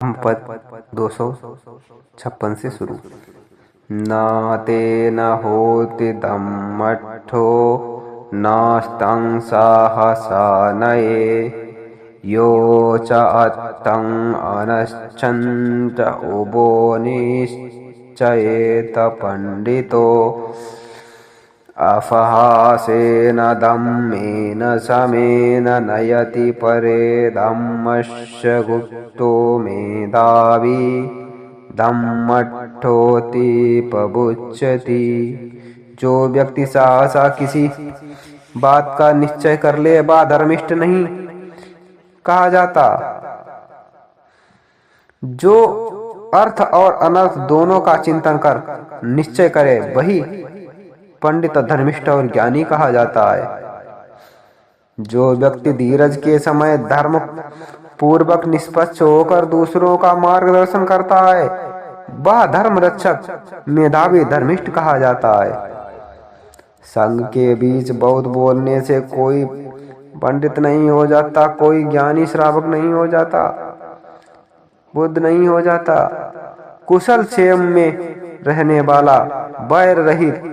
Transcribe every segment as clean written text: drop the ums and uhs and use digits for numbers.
पद 256 से शुरू। न तेन होति दम्मट्ठो नास्तं साहसानये यो च अत्तं अनश्चन्त उभो निश्चयेत पंडितो अफहासेन दम्मेन समेन नयति परे दम्मस्य गुप्तो मेधावी दम्मट्ठोऽतिपबुध्यति। जो व्यक्ति सहसा किसी बात का निश्चय कर ले वह धर्मिष्ठ नहीं कहा जाता। जो अर्थ और अनर्थ दोनों का चिंतन कर निश्चय करे वही पंडित, धर्मिष्ठ और ज्ञानी कहा जाता है। जो व्यक्ति धीरज के समय धर्म पूर्वक निष्पक्ष होकर दूसरों का मार्गदर्शन करता है वह धर्म रक्षक, मेधावी, धर्मिष्ठ कहा जाता है। संघ के बीच बहुत बोलने से कोई पंडित नहीं हो जाता, कोई ज्ञानी श्रावक नहीं हो जाता, बुद्ध नहीं हो जाता। कुशल क्षेम में रहने वाला, वैर रहित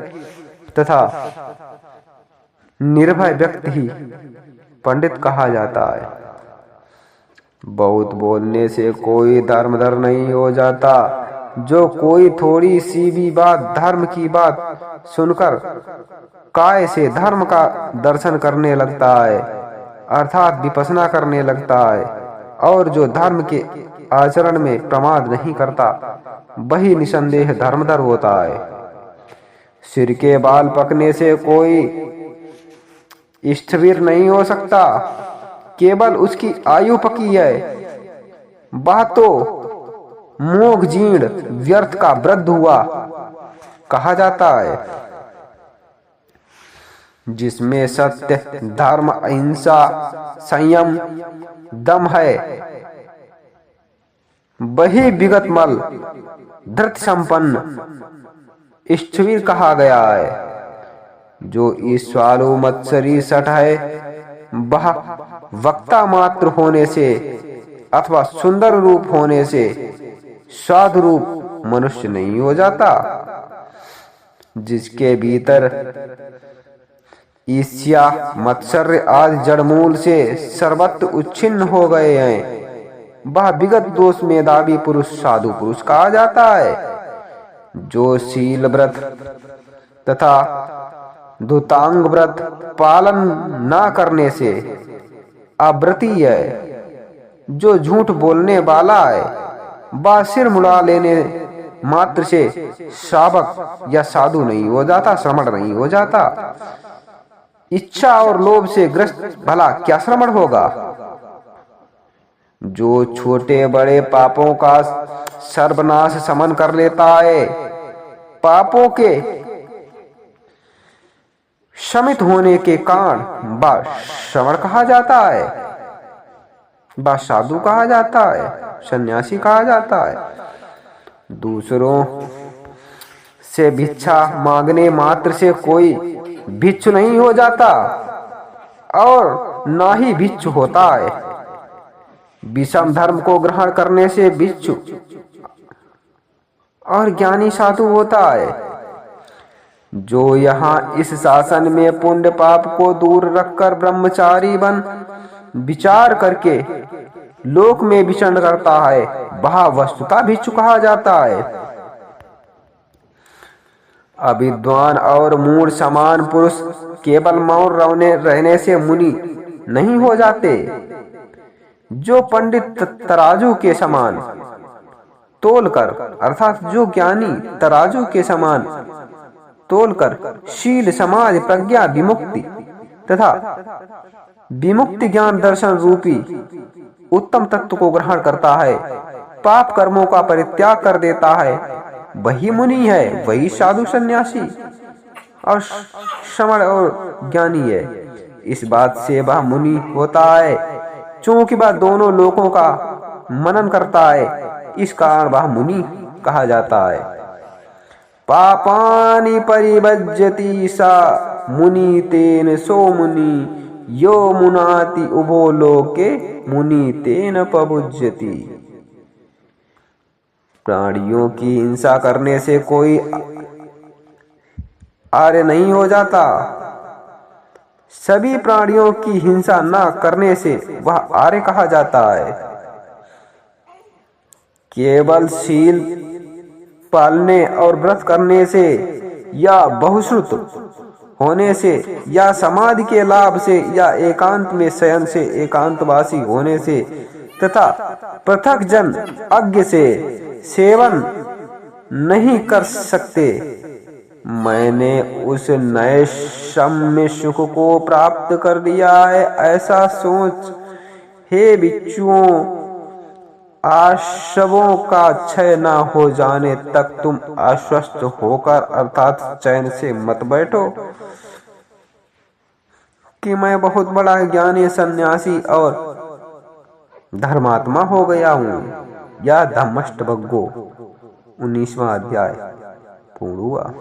तथा निर्भय व्यक्ति ही पंडित कहा जाता है। बहुत बोलने से कोई धर्मधर नहीं हो जाता। जो कोई थोड़ी सी भी बात धर्म की बात सुनकर काय से धर्म का दर्शन करने लगता है अर्थात विपश्यना करने लगता है और जो धर्म के आचरण में प्रमाद नहीं करता वही निसंदेह धर्मधर होता है। सिर के बाल पकने से कोई स्थिर नहीं हो सकता, केवल उसकी आयु पकी है। वह तो मोघ जीर्ण व्यर्थ का वृद्ध हुआ कहा जाता है। जिसमें सत्य, धर्म, अहिंसा, संयम, दम है वही विगत मल धृत संपन्न स्थिर कहा गया है। जो ईश्वालु मत्सरी सठ है वह वक्ता मात्र होने से अथवा सुंदर रूप होने से साधु रूप मनुष्य नहीं हो जाता। जिसके भीतर ईर्ष्या, मत्सर्य आदि जड़मूल से सर्वत्र उच्छिन्न हो गए हैं वह विगत दोष मेधावी पुरुष, साधु पुरुष कहा जाता है। जो शील व्रत तथा धुतांग व्रत पालन न करने से अव्रती है, जो झूठ बोलने वाला है वह सिर मुड़ा लेने मात्र से श्रावक या साधु नहीं हो जाता, श्रमण नहीं हो जाता। इच्छा और लोभ से ग्रस्त भला क्या श्रमण होगा। जो छोटे बड़े पापों का सर्वनाश समन कर लेता है पापों के शमित होने के कारण वह श्रमण कहा जाता है, वह साधु कहा जाता है, सन्यासी कहा जाता है। दूसरों से भिक्षा मांगने मात्र से कोई भिक्षु नहीं हो जाता और ना ही भिक्षु होता है। विषम धर्म को ग्रहण करने से भिक्षु और ज्ञानी साधु होता है। जो यहाँ इस शासन में पुण्य पाप को दूर रखकर ब्रह्मचारी बन विचार करके लोक में विचरण करता है वह वस्तुतः भिक्षु कहा जाता है। अविद्वान और मूढ़ समान पुरुष केवल मौन रहने से मुनि नहीं हो जाते। जो पंडित तराजू के समान तोलकर अर्थात जो ज्ञानी तराजू के समान तोलकर शील, समाज, प्रज्ञा, विमुक्ति तथा विमुक्ति ज्ञान दर्शन रूपी उत्तम तत्व को ग्रहण करता है, पाप कर्मों का परित्याग कर देता है वही मुनि है, वही साधु, सन्यासी और श्रमण और ज्ञानी है। इस बात से वह मुनि होता है चूंकि वह दोनों लोकों का मनन करता है, इस कारण वह मुनि कहा जाता है। पापानि परिभज्यति सा मुनि तेन सो मुनि यो मुनाति उभो लोके मुनि तेन पबुज्यति। प्राणियों की हिंसा करने से कोई आर्य नहीं हो जाता। सभी प्राणियों की हिंसा न करने से वह आर्य कहा जाता है। केवल शील पालने और व्रत करने से या बहुश्रुत होने से या समाधि के लाभ से या एकांत में शयन से एकांतवासी होने से तथा पृथक जन अज्ञ से सेवन नहीं कर सकते। मैंने उस नए सम्य सुख को प्राप्त कर लिया है, ऐसा सोच हे भिक्षुओं, आशवों का क्षय न हो जाने तक तुम आश्वस्त होकर अर्थात चैन से मत बैठो कि मैं बहुत बड़ा ज्ञानी सन्यासी और धर्मात्मा हो गया हूँ। या धम्मष्टभगो 19वां अध्याय पूर्ण हुआ।